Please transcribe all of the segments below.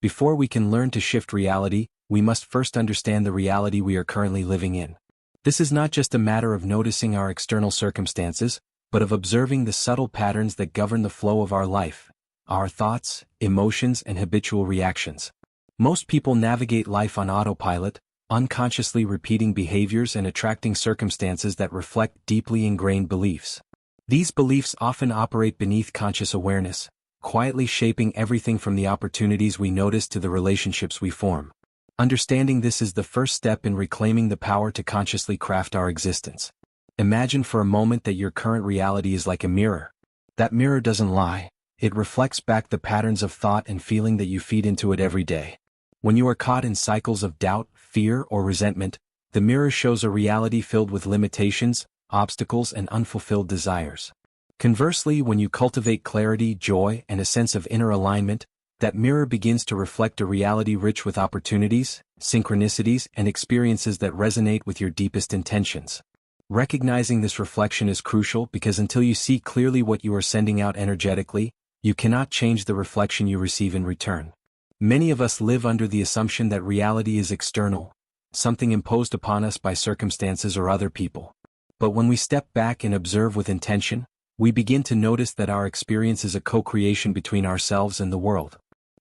Before we can learn to shift reality, we must first understand the reality we are currently living in. This is not just a matter of noticing our external circumstances, but of observing the subtle patterns that govern the flow of our life, our thoughts, emotions, and habitual reactions. Most people navigate life on autopilot, unconsciously repeating behaviors and attracting circumstances that reflect deeply ingrained beliefs. These beliefs often operate beneath conscious awareness, quietly shaping everything from the opportunities we notice to the relationships we form. Understanding this is the first step in reclaiming the power to consciously craft our existence. Imagine for a moment that your current reality is like a mirror. That mirror doesn't lie. It reflects back the patterns of thought and feeling that you feed into it every day. When you are caught in cycles of doubt, fear, or resentment, the mirror shows a reality filled with limitations, obstacles, and unfulfilled desires. Conversely, when you cultivate clarity, joy, and a sense of inner alignment, that mirror begins to reflect a reality rich with opportunities, synchronicities, and experiences that resonate with your deepest intentions. Recognizing this reflection is crucial because until you see clearly what you are sending out energetically, you cannot change the reflection you receive in return. Many of us live under the assumption that reality is external, something imposed upon us by circumstances or other people. But when we step back and observe with intention, we begin to notice that our experience is a co-creation between ourselves and the world.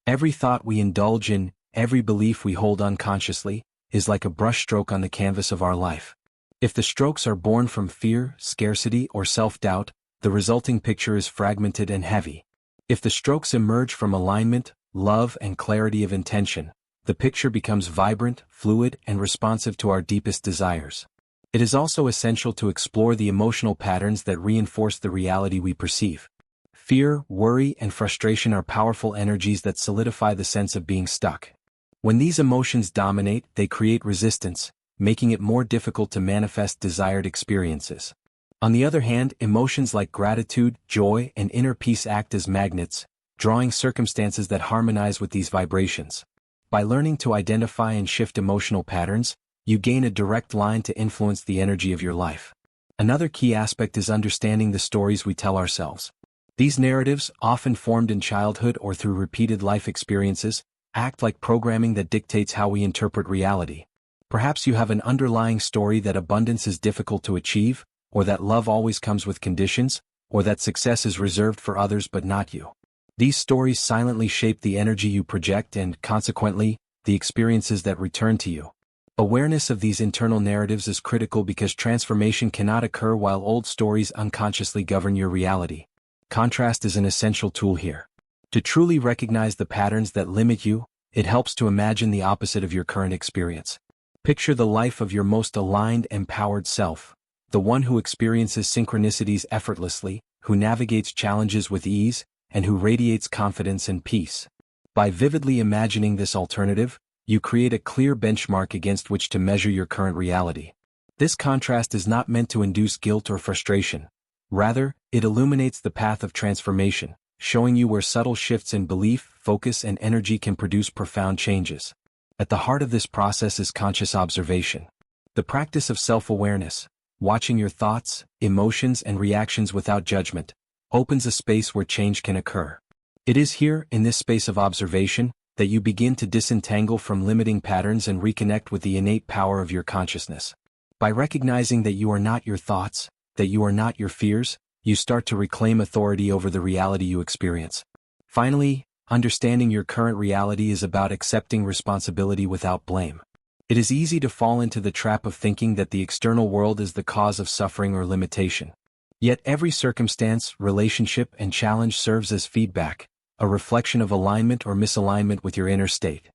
Every thought we indulge in, every belief we hold unconsciously, is like a brushstroke on the canvas of our life. If the strokes are born from fear, scarcity, or self-doubt, the resulting picture is fragmented and heavy. If the strokes emerge from alignment, love, and clarity of intention, the picture becomes vibrant, fluid, and responsive to our deepest desires. It is also essential to explore the emotional patterns that reinforce the reality we perceive. Fear, worry, and frustration are powerful energies that solidify the sense of being stuck. When these emotions dominate, they create resistance, making it more difficult to manifest desired experiences. On the other hand, emotions like gratitude, joy, and inner peace act as magnets, drawing circumstances that harmonize with these vibrations. By learning to identify and shift emotional patterns, you gain a direct line to influence the energy of your life. Another key aspect is understanding the stories we tell ourselves. These narratives, often formed in childhood or through repeated life experiences, act like programming that dictates how we interpret reality. Perhaps you have an underlying story that abundance is difficult to achieve, or that love always comes with conditions, or that success is reserved for others but not you. These stories silently shape the energy you project and, consequently, the experiences that return to you. Awareness of these internal narratives is critical because transformation cannot occur while old stories unconsciously govern your reality. Contrast is an essential tool here. To truly recognize the patterns that limit you, it helps to imagine the opposite of your current experience. Picture the life of your most aligned, empowered self, the one who experiences synchronicities effortlessly, who navigates challenges with ease, and who radiates confidence and peace. By vividly imagining this alternative, you create a clear benchmark against which to measure your current reality. This contrast is not meant to induce guilt or frustration. Rather, it illuminates the path of transformation, showing you where subtle shifts in belief, focus, and energy can produce profound changes. At the heart of this process is conscious observation. The practice of self-awareness, watching your thoughts, emotions, and reactions without judgment, opens a space where change can occur. It is here, in this space of observation, that you begin to disentangle from limiting patterns and reconnect with the innate power of your consciousness. By recognizing that you are not your thoughts, that you are not your fears, you start to reclaim authority over the reality you experience. Finally, understanding your current reality is about accepting responsibility without blame. It is easy to fall into the trap of thinking that the external world is the cause of suffering or limitation. Yet every circumstance, relationship, and challenge serves as feedback, a reflection of alignment or misalignment with your inner state.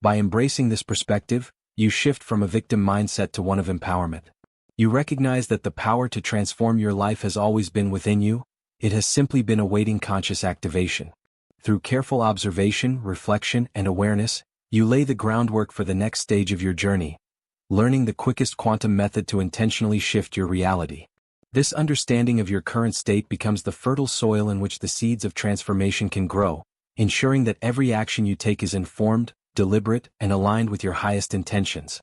By embracing this perspective, you shift from a victim mindset to one of empowerment. You recognize that the power to transform your life has always been within you, it has simply been awaiting conscious activation. Through careful observation, reflection, and awareness, you lay the groundwork for the next stage of your journey, learning the quickest quantum method to intentionally shift your reality. This understanding of your current state becomes the fertile soil in which the seeds of transformation can grow, ensuring that every action you take is informed, deliberate, and aligned with your highest intentions.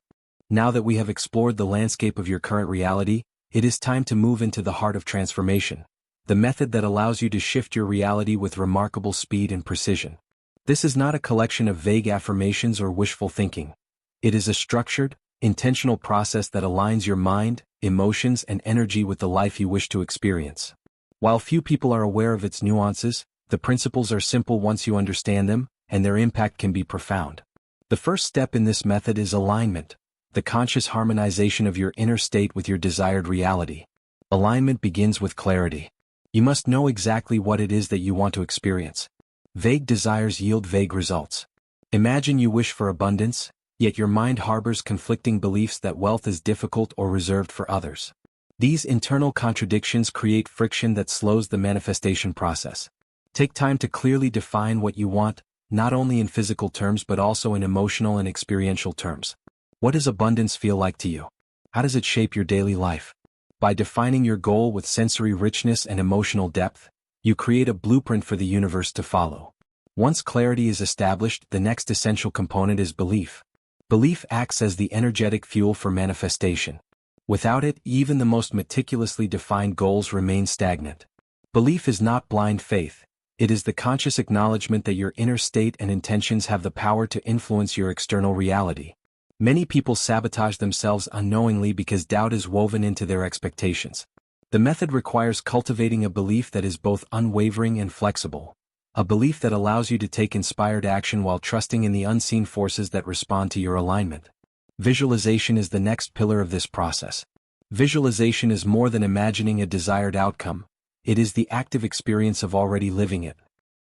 Now that we have explored the landscape of your current reality, it is time to move into the heart of transformation, the method that allows you to shift your reality with remarkable speed and precision. This is not a collection of vague affirmations or wishful thinking. It is a structured, intentional process that aligns your mind, emotions, and energy with the life you wish to experience. While few people are aware of its nuances, the principles are simple once you understand them, and their impact can be profound. The first step in this method is alignment, the conscious harmonization of your inner state with your desired reality. Alignment begins with clarity. You must know exactly what it is that you want to experience. Vague desires yield vague results. Imagine you wish for abundance, yet your mind harbors conflicting beliefs that wealth is difficult or reserved for others. These internal contradictions create friction that slows the manifestation process. Take time to clearly define what you want, not only in physical terms but also in emotional and experiential terms. What does abundance feel like to you? How does it shape your daily life? By defining your goal with sensory richness and emotional depth, you create a blueprint for the universe to follow. Once clarity is established, the next essential component is belief. Belief acts as the energetic fuel for manifestation. Without it, even the most meticulously defined goals remain stagnant. Belief is not blind faith. It is the conscious acknowledgement that your inner state and intentions have the power to influence your external reality. Many people sabotage themselves unknowingly because doubt is woven into their expectations. The method requires cultivating a belief that is both unwavering and flexible, a belief that allows you to take inspired action while trusting in the unseen forces that respond to your alignment. Visualization is the next pillar of this process. Visualization is more than imagining a desired outcome. It is the active experience of already living it.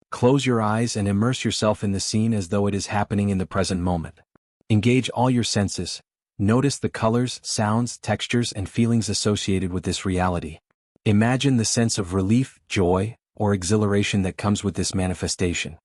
Close your eyes and immerse yourself in the scene as though it is happening in the present moment. Engage all your senses. Notice the colors, sounds, textures, and feelings associated with this reality. Imagine the sense of relief, joy, or exhilaration that comes with this manifestation.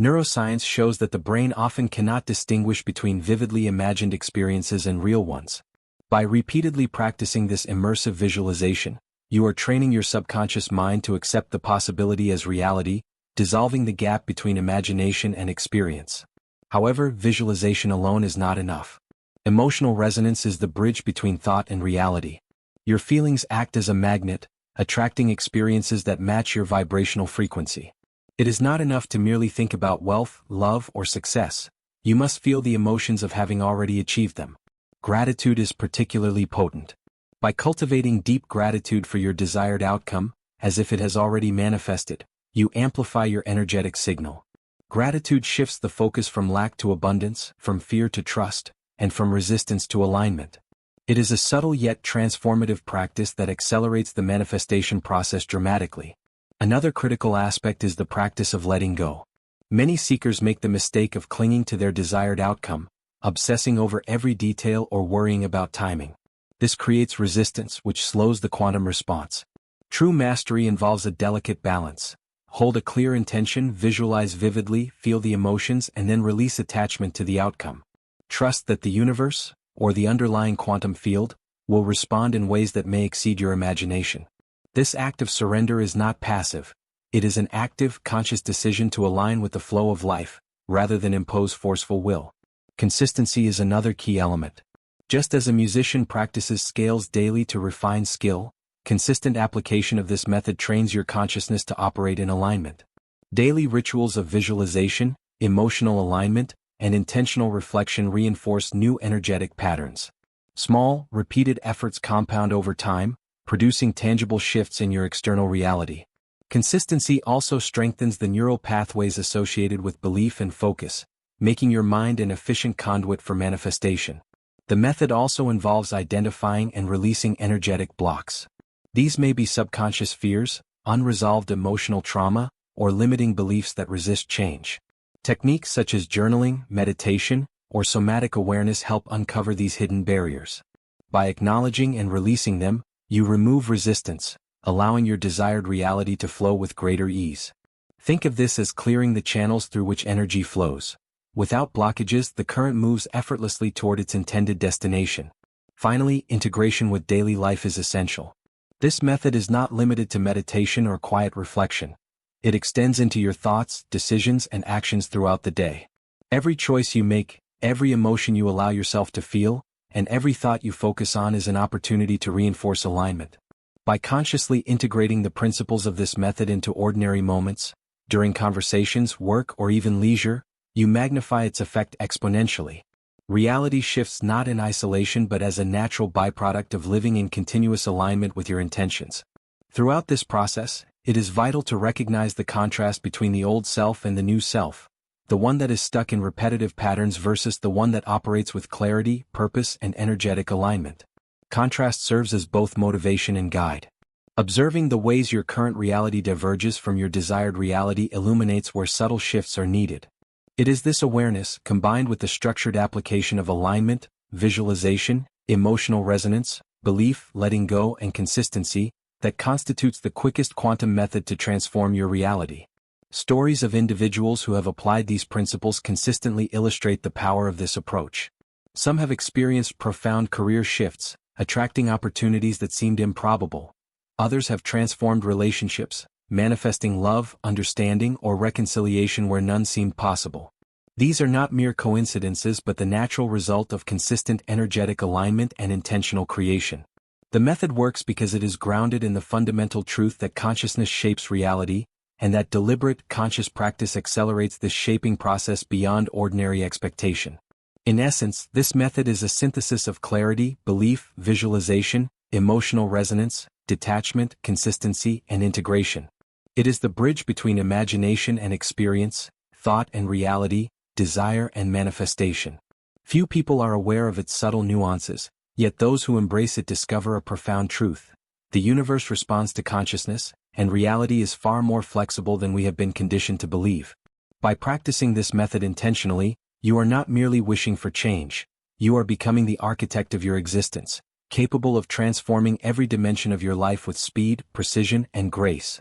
Neuroscience shows that the brain often cannot distinguish between vividly imagined experiences and real ones. By repeatedly practicing this immersive visualization, you are training your subconscious mind to accept the possibility as reality, dissolving the gap between imagination and experience. However, visualization alone is not enough. Emotional resonance is the bridge between thought and reality. Your feelings act as a magnet, attracting experiences that match your vibrational frequency. It is not enough to merely think about wealth, love, or success. You must feel the emotions of having already achieved them. Gratitude is particularly potent. By cultivating deep gratitude for your desired outcome, as if it has already manifested, you amplify your energetic signal. Gratitude shifts the focus from lack to abundance, from fear to trust, and from resistance to alignment. It is a subtle yet transformative practice that accelerates the manifestation process dramatically. Another critical aspect is the practice of letting go. Many seekers make the mistake of clinging to their desired outcome, obsessing over every detail or worrying about timing. This creates resistance, which slows the quantum response. True mastery involves a delicate balance. Hold a clear intention, visualize vividly, feel the emotions, and then release attachment to the outcome. Trust that the universe, or the underlying quantum field, will respond in ways that may exceed your imagination. This act of surrender is not passive. It is an active, conscious decision to align with the flow of life, rather than impose forceful will. Consistency is another key element. Just as a musician practices scales daily to refine skill, consistent application of this method trains your consciousness to operate in alignment. Daily rituals of visualization, emotional alignment, and intentional reflection reinforce new energetic patterns. Small, repeated efforts compound over time, producing tangible shifts in your external reality. Consistency also strengthens the neural pathways associated with belief and focus, making your mind an efficient conduit for manifestation. The method also involves identifying and releasing energetic blocks. These may be subconscious fears, unresolved emotional trauma, or limiting beliefs that resist change. Techniques such as journaling, meditation, or somatic awareness help uncover these hidden barriers. By acknowledging and releasing them, you remove resistance, allowing your desired reality to flow with greater ease. Think of this as clearing the channels through which energy flows. Without blockages, the current moves effortlessly toward its intended destination. Finally, integration with daily life is essential. This method is not limited to meditation or quiet reflection. It extends into your thoughts, decisions, and actions throughout the day. Every choice you make, every emotion you allow yourself to feel, and every thought you focus on is an opportunity to reinforce alignment. By consciously integrating the principles of this method into ordinary moments, During conversations, work, or even leisure, you magnify its effect exponentially. Reality shifts not in isolation but as a natural byproduct of living in continuous alignment with your intentions. Throughout this process, it is vital to recognize the contrast between the old self and the new self, the one that is stuck in repetitive patterns versus the one that operates with clarity, purpose, and energetic alignment. Contrast serves as both motivation and guide. Observing the ways your current reality diverges from your desired reality illuminates where subtle shifts are needed. It is this awareness, combined with the structured application of alignment, visualization, emotional resonance, belief, letting go, and consistency, that constitutes the quickest quantum method to transform your reality. Stories of individuals who have applied these principles consistently illustrate the power of this approach. Some have experienced profound career shifts, attracting opportunities that seemed improbable. Others have transformed relationships, manifesting love, understanding, or reconciliation where none seemed possible. These are not mere coincidences but the natural result of consistent energetic alignment and intentional creation. The method works because it is grounded in the fundamental truth that consciousness shapes reality, and that deliberate, conscious practice accelerates this shaping process beyond ordinary expectation. In essence, this method is a synthesis of clarity, belief, visualization, emotional resonance, detachment, consistency, and integration. It is the bridge between imagination and experience, thought and reality, desire and manifestation. Few people are aware of its subtle nuances, yet those who embrace it discover a profound truth. The universe responds to consciousness, and reality is far more flexible than we have been conditioned to believe. By practicing this method intentionally, you are not merely wishing for change, you are becoming the architect of your existence, capable of transforming every dimension of your life with speed, precision, and grace.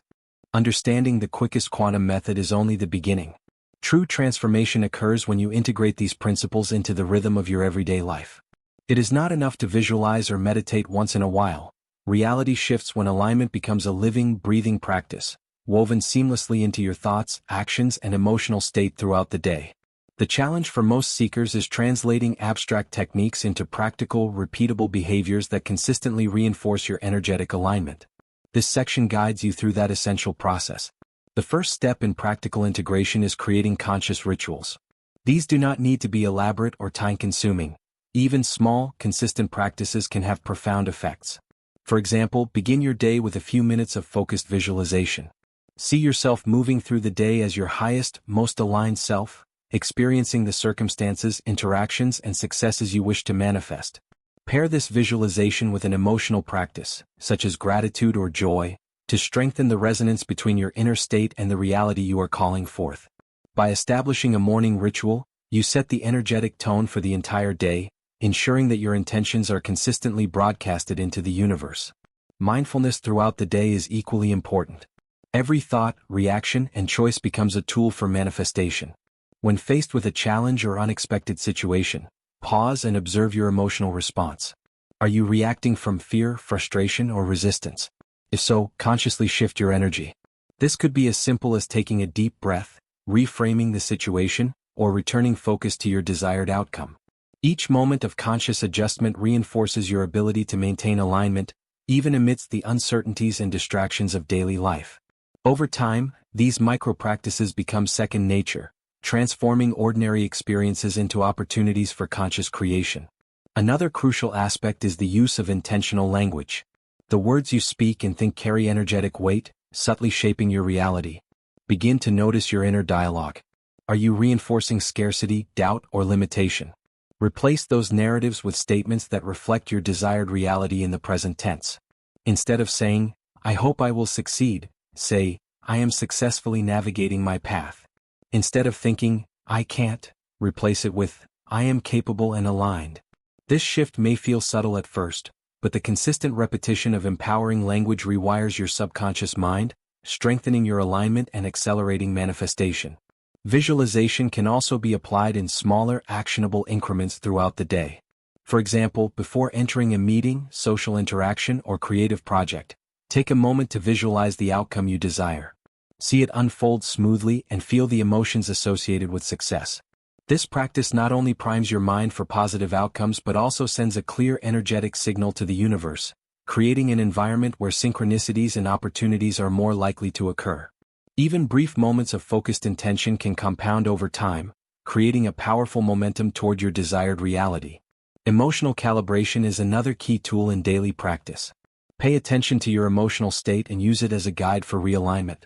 Understanding the quickest quantum method is only the beginning. True transformation occurs when you integrate these principles into the rhythm of your everyday life. It is not enough to visualize or meditate once in a while. Reality shifts when alignment becomes a living, breathing practice, woven seamlessly into your thoughts, actions, and emotional state throughout the day. The challenge for most seekers is translating abstract techniques into practical, repeatable behaviors that consistently reinforce your energetic alignment. This section guides you through that essential process. The first step in practical integration is creating conscious rituals. These do not need to be elaborate or time-consuming. Even small, consistent practices can have profound effects. For example, begin your day with a few minutes of focused visualization. See yourself moving through the day as your highest, most aligned self, experiencing the circumstances, interactions, and successes you wish to manifest. Pair this visualization with an emotional practice, such as gratitude or joy, to strengthen the resonance between your inner state and the reality you are calling forth. By establishing a morning ritual, you set the energetic tone for the entire day, ensuring that your intentions are consistently broadcasted into the universe. Mindfulness throughout the day is equally important. Every thought, reaction, and choice becomes a tool for manifestation. When faced with a challenge or unexpected situation, pause and observe your emotional response. Are you reacting from fear, frustration, or resistance? If so, consciously shift your energy. This could be as simple as taking a deep breath, reframing the situation, or returning focus to your desired outcome. Each moment of conscious adjustment reinforces your ability to maintain alignment, even amidst the uncertainties and distractions of daily life. Over time, these micro-practices become second nature, transforming ordinary experiences into opportunities for conscious creation. Another crucial aspect is the use of intentional language. The words you speak and think carry energetic weight, subtly shaping your reality. Begin to notice your inner dialogue. Are you reinforcing scarcity, doubt, or limitation? Replace those narratives with statements that reflect your desired reality in the present tense. Instead of saying, "I hope I will succeed," say, "I am successfully navigating my path." Instead of thinking, "I can't," replace it with, "I am capable and aligned." This shift may feel subtle at first, but the consistent repetition of empowering language rewires your subconscious mind, strengthening your alignment and accelerating manifestation. Visualization can also be applied in smaller, actionable increments throughout the day. For example, before entering a meeting, social interaction, or creative project, take a moment to visualize the outcome you desire. See it unfold smoothly and feel the emotions associated with success. This practice not only primes your mind for positive outcomes but also sends a clear energetic signal to the universe, creating an environment where synchronicities and opportunities are more likely to occur. Even brief moments of focused intention can compound over time, creating a powerful momentum toward your desired reality. Emotional calibration is another key tool in daily practice. Pay attention to your emotional state and use it as a guide for realignment.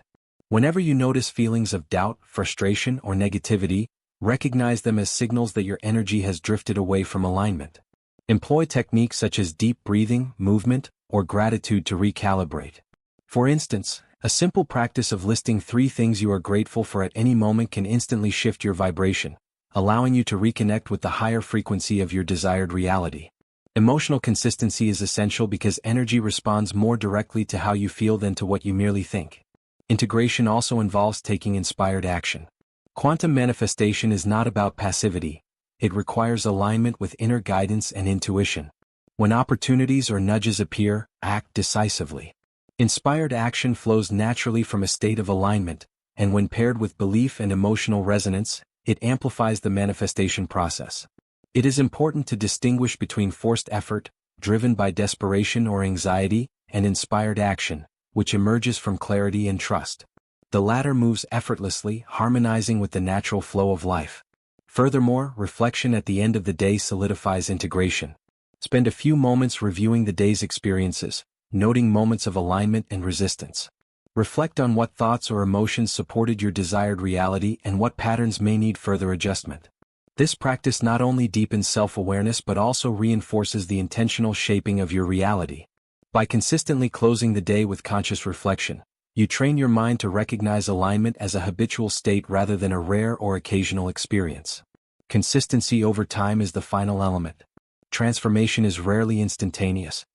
Whenever you notice feelings of doubt, frustration, or negativity, recognize them as signals that your energy has drifted away from alignment. Employ techniques such as deep breathing, movement, or gratitude to recalibrate. For instance, a simple practice of listing 3 things you are grateful for at any moment can instantly shift your vibration, allowing you to reconnect with the higher frequency of your desired reality. Emotional consistency is essential because energy responds more directly to how you feel than to what you merely think. Integration also involves taking inspired action. Quantum manifestation is not about passivity. It requires alignment with inner guidance and intuition. When opportunities or nudges appear, act decisively. Inspired action flows naturally from a state of alignment, and when paired with belief and emotional resonance, it amplifies the manifestation process. It is important to distinguish between forced effort, driven by desperation or anxiety, and inspired action, which emerges from clarity and trust. The latter moves effortlessly, harmonizing with the natural flow of life. Furthermore, reflection at the end of the day solidifies integration. Spend a few moments reviewing the day's experiences, noting moments of alignment and resistance. Reflect on what thoughts or emotions supported your desired reality and what patterns may need further adjustment. This practice not only deepens self-awareness but also reinforces the intentional shaping of your reality. By consistently closing the day with conscious reflection, you train your mind to recognize alignment as a habitual state rather than a rare or occasional experience. Consistency over time is the final element. Transformation is rarely instantaneous.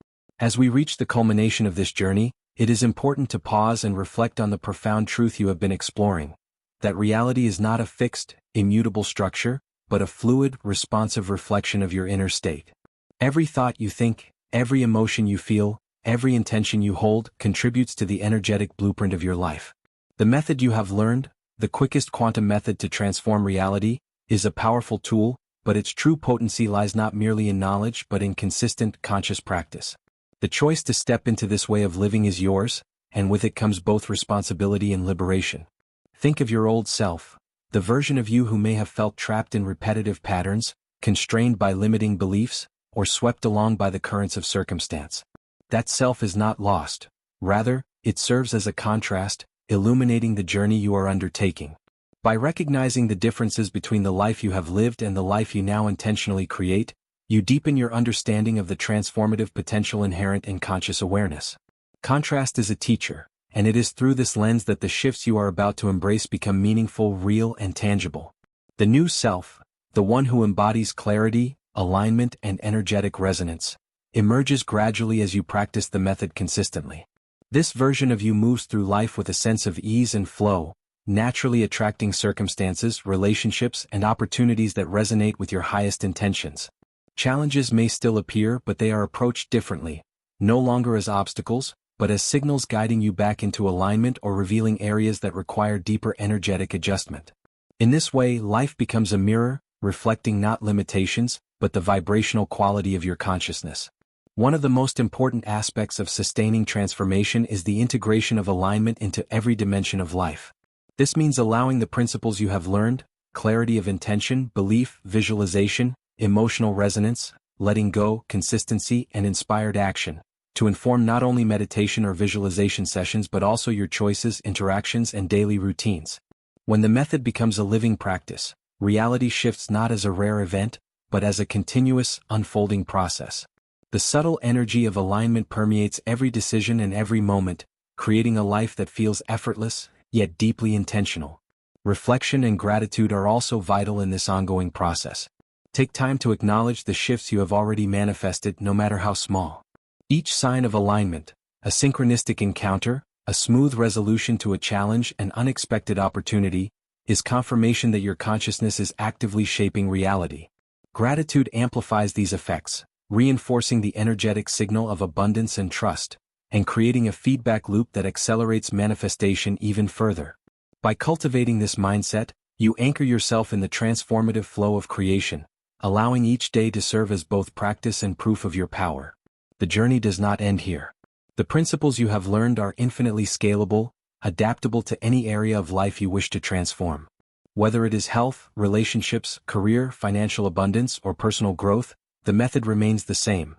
As we reach the culmination of this journey, it is important to pause and reflect on the profound truth you have been exploring, that reality is not a fixed, immutable structure, but a fluid, responsive reflection of your inner state. Every thought you think, every emotion you feel, every intention you hold contributes to the energetic blueprint of your life. The method you have learned, the quickest quantum method to transform reality, is a powerful tool, but its true potency lies not merely in knowledge but in consistent, conscious practice. The choice to step into this way of living is yours, and with it comes both responsibility and liberation. Think of your old self, the version of you who may have felt trapped in repetitive patterns, constrained by limiting beliefs, or swept along by the currents of circumstance. That self is not lost. Rather, it serves as a contrast, illuminating the journey you are undertaking. By recognizing the differences between the life you have lived and the life you now intentionally create, you deepen your understanding of the transformative potential inherent in conscious awareness. Contrast is a teacher, and it is through this lens that the shifts you are about to embrace become meaningful, real, and tangible. The new self, the one who embodies clarity, alignment, and energetic resonance, emerges gradually as you practice the method consistently. This version of you moves through life with a sense of ease and flow, naturally attracting circumstances, relationships, and opportunities that resonate with your highest intentions. Challenges may still appear, but they are approached differently, no longer as obstacles, but as signals guiding you back into alignment or revealing areas that require deeper energetic adjustment. In this way, life becomes a mirror, reflecting not limitations, but the vibrational quality of your consciousness. One of the most important aspects of sustaining transformation is the integration of alignment into every dimension of life. This means allowing the principles you have learned, clarity of intention, belief, visualization, emotional resonance, letting go, consistency, and inspired action, to inform not only meditation or visualization sessions but also your choices, interactions, and daily routines. When the method becomes a living practice, reality shifts not as a rare event, but as a continuous, unfolding process. The subtle energy of alignment permeates every decision and every moment, creating a life that feels effortless, yet deeply intentional. Reflection and gratitude are also vital in this ongoing process. Take time to acknowledge the shifts you have already manifested, no matter how small. Each sign of alignment, a synchronistic encounter, a smooth resolution to a challenge, an unexpected opportunity, is confirmation that your consciousness is actively shaping reality. Gratitude amplifies these effects, reinforcing the energetic signal of abundance and trust, and creating a feedback loop that accelerates manifestation even further. By cultivating this mindset, you anchor yourself in the transformative flow of creation, allowing each day to serve as both practice and proof of your power. The journey does not end here. The principles you have learned are infinitely scalable, adaptable to any area of life you wish to transform. Whether it is health, relationships, career, financial abundance, or personal growth, the method remains the same.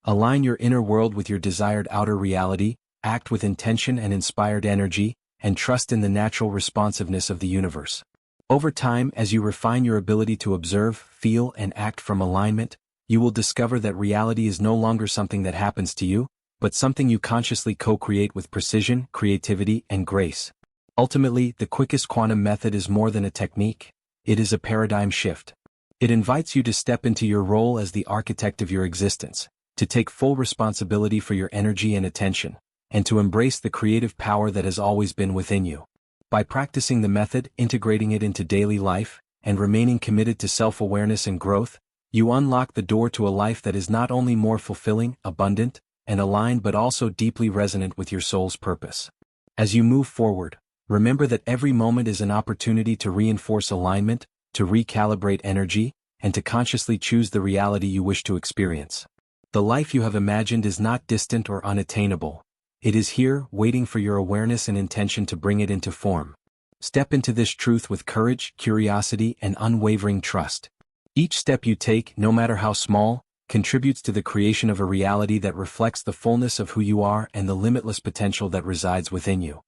Align your inner world with your desired outer reality, act with intention and inspired energy, and trust in the natural responsiveness of the universe. Over time, as you refine your ability to observe, feel, and act from alignment, you will discover that reality is no longer something that happens to you, but something you consciously co-create with precision, creativity, and grace. Ultimately, the quickest quantum method is more than a technique. It is a paradigm shift. It invites you to step into your role as the architect of your existence, to take full responsibility for your energy and attention, and to embrace the creative power that has always been within you. By practicing the method, integrating it into daily life, and remaining committed to self-awareness and growth, you unlock the door to a life that is not only more fulfilling, abundant, and aligned but also deeply resonant with your soul's purpose. As you move forward, remember that every moment is an opportunity to reinforce alignment, to recalibrate energy, and to consciously choose the reality you wish to experience. The life you have imagined is not distant or unattainable. It is here, waiting for your awareness and intention to bring it into form. Step into this truth with courage, curiosity, and unwavering trust. Each step you take, no matter how small, contributes to the creation of a reality that reflects the fullness of who you are and the limitless potential that resides within you.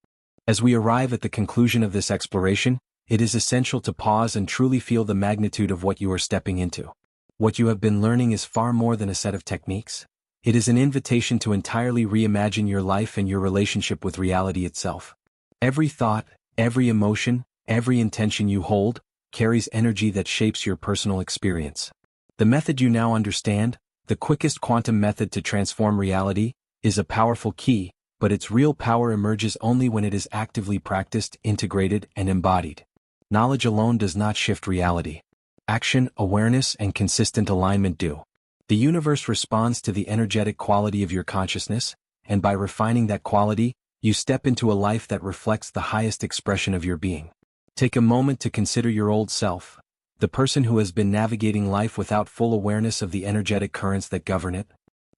As we arrive at the conclusion of this exploration, it is essential to pause and truly feel the magnitude of what you are stepping into. What you have been learning is far more than a set of techniques. It is an invitation to entirely reimagine your life and your relationship with reality itself. Every thought, every emotion, every intention you hold, carries energy that shapes your personal experience. The method you now understand, the quickest quantum method to transform reality, is a powerful key, but its real power emerges only when it is actively practiced, integrated, and embodied. Knowledge alone does not shift reality. Action, awareness, and consistent alignment do. The universe responds to the energetic quality of your consciousness, and by refining that quality, you step into a life that reflects the highest expression of your being. Take a moment to consider your old self, the person who has been navigating life without full awareness of the energetic currents that govern it.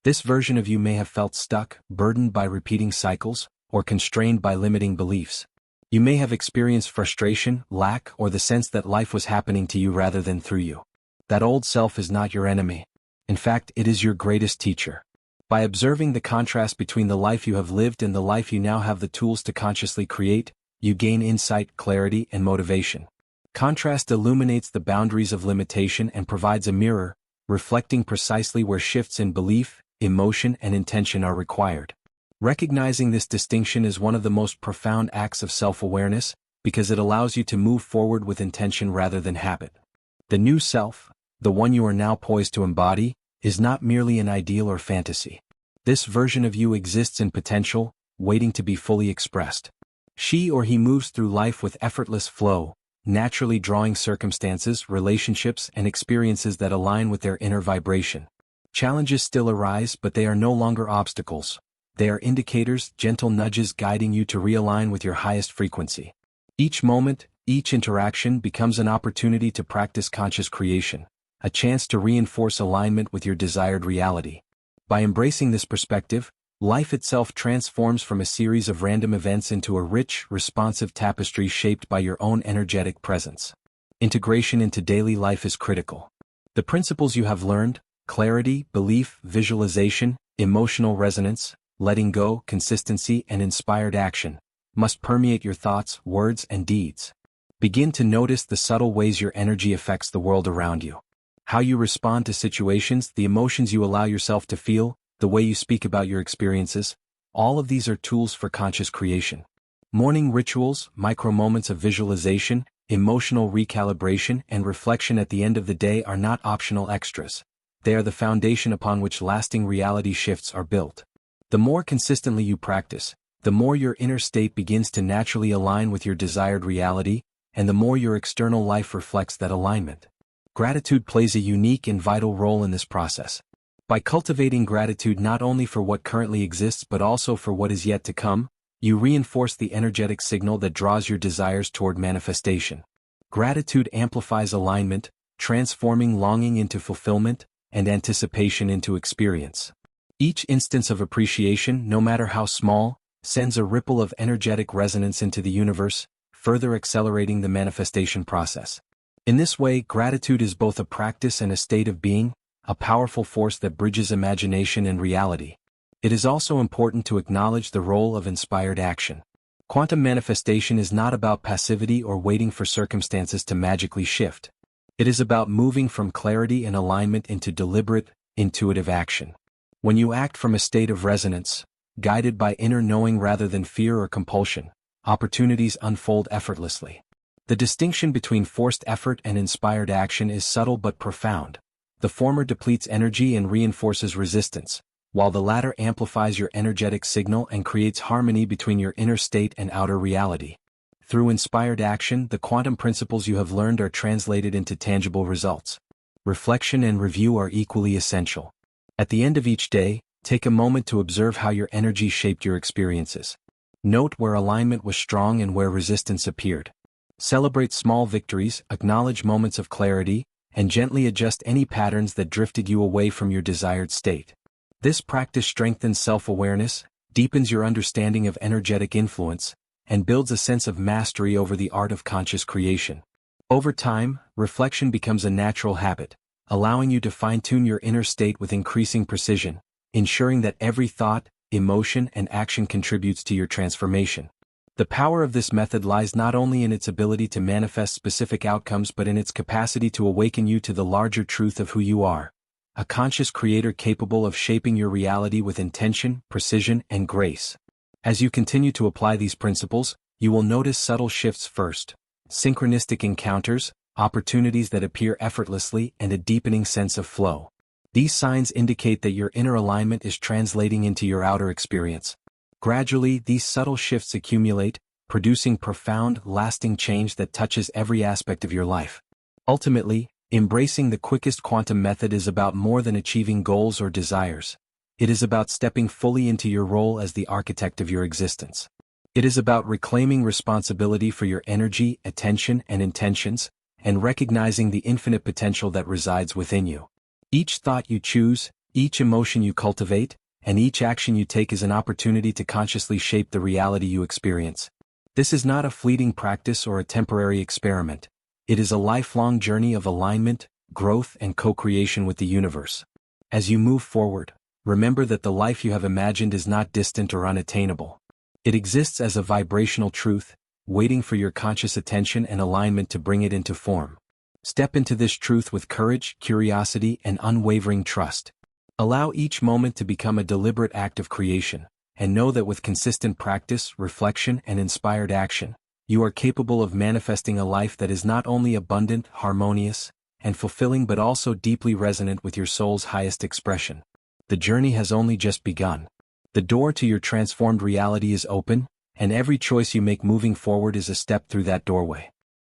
This version of you may have felt stuck, burdened by repeating cycles, or constrained by limiting beliefs. You may have experienced frustration, lack, or the sense that life was happening to you rather than through you. That old self is not your enemy. In fact, it is your greatest teacher. By observing the contrast between the life you have lived and the life you now have the tools to consciously create, you gain insight, clarity, and motivation. Contrast illuminates the boundaries of limitation and provides a mirror, reflecting precisely where shifts in belief, emotion, and intention are required. Recognizing this distinction is one of the most profound acts of self-awareness, because it allows you to move forward with intention rather than habit. The new self, the one you are now poised to embody, is not merely an ideal or fantasy. This version of you exists in potential, waiting to be fully expressed. She or he moves through life with effortless flow, naturally drawing circumstances, relationships, and experiences that align with their inner vibration. Challenges still arise, but they are no longer obstacles. They are indicators, gentle nudges guiding you to realign with your highest frequency. Each moment, each interaction becomes an opportunity to practice conscious creation, a chance to reinforce alignment with your desired reality. By embracing this perspective, life itself transforms from a series of random events into a rich, responsive tapestry shaped by your own energetic presence. Integration into daily life is critical. The principles you have learned, clarity, belief, visualization, emotional resonance, letting go, consistency, and inspired action, must permeate your thoughts, words, and deeds. Begin to notice the subtle ways your energy affects the world around you. How you respond to situations, the emotions you allow yourself to feel, the way you speak about your experiences, all of these are tools for conscious creation. Morning rituals, micro-moments of visualization, emotional recalibration, and reflection at the end of the day are not optional extras. They are the foundation upon which lasting reality shifts are built. The more consistently you practice, the more your inner state begins to naturally align with your desired reality, and the more your external life reflects that alignment. Gratitude plays a unique and vital role in this process. By cultivating gratitude not only for what currently exists but also for what is yet to come, you reinforce the energetic signal that draws your desires toward manifestation. Gratitude amplifies alignment, transforming longing into fulfillment, and anticipation into experience. Each instance of appreciation, no matter how small, sends a ripple of energetic resonance into the universe, further accelerating the manifestation process. In this way, gratitude is both a practice and a state of being, a powerful force that bridges imagination and reality. It is also important to acknowledge the role of inspired action. Quantum manifestation is not about passivity or waiting for circumstances to magically shift. It is about moving from clarity and alignment into deliberate, intuitive action. When you act from a state of resonance, guided by inner knowing rather than fear or compulsion, opportunities unfold effortlessly. The distinction between forced effort and inspired action is subtle but profound. The former depletes energy and reinforces resistance, while the latter amplifies your energetic signal and creates harmony between your inner state and outer reality. Through inspired action, the quantum principles you have learned are translated into tangible results. Reflection and review are equally essential. At the end of each day, take a moment to observe how your energy shaped your experiences. Note where alignment was strong and where resistance appeared. Celebrate small victories, acknowledge moments of clarity, and gently adjust any patterns that drifted you away from your desired state. This practice strengthens self-awareness, deepens your understanding of energetic influence, and builds a sense of mastery over the art of conscious creation. Over time, reflection becomes a natural habit, allowing you to fine-tune your inner state with increasing precision, ensuring that every thought, emotion, and action contributes to your transformation. The power of this method lies not only in its ability to manifest specific outcomes but in its capacity to awaken you to the larger truth of who you are, a conscious creator capable of shaping your reality with intention, precision, and grace. As you continue to apply these principles, you will notice subtle shifts first, synchronistic encounters, opportunities that appear effortlessly, and a deepening sense of flow. These signs indicate that your inner alignment is translating into your outer experience. Gradually, these subtle shifts accumulate, producing profound, lasting change that touches every aspect of your life. Ultimately, embracing the quickest quantum method is about more than achieving goals or desires. It is about stepping fully into your role as the architect of your existence. It is about reclaiming responsibility for your energy, attention, and intentions, and recognizing the infinite potential that resides within you. Each thought you choose, each emotion you cultivate, and each action you take is an opportunity to consciously shape the reality you experience. This is not a fleeting practice or a temporary experiment. It is a lifelong journey of alignment, growth, and co-creation with the universe. As you move forward, remember that the life you have imagined is not distant or unattainable. It exists as a vibrational truth, waiting for your conscious attention and alignment to bring it into form. Step into this truth with courage, curiosity, and unwavering trust. Allow each moment to become a deliberate act of creation, and know that with consistent practice, reflection, and inspired action, you are capable of manifesting a life that is not only abundant, harmonious, and fulfilling but also deeply resonant with your soul's highest expression. The journey has only just begun. The door to your transformed reality is open, and every choice you make moving forward is a step through that doorway.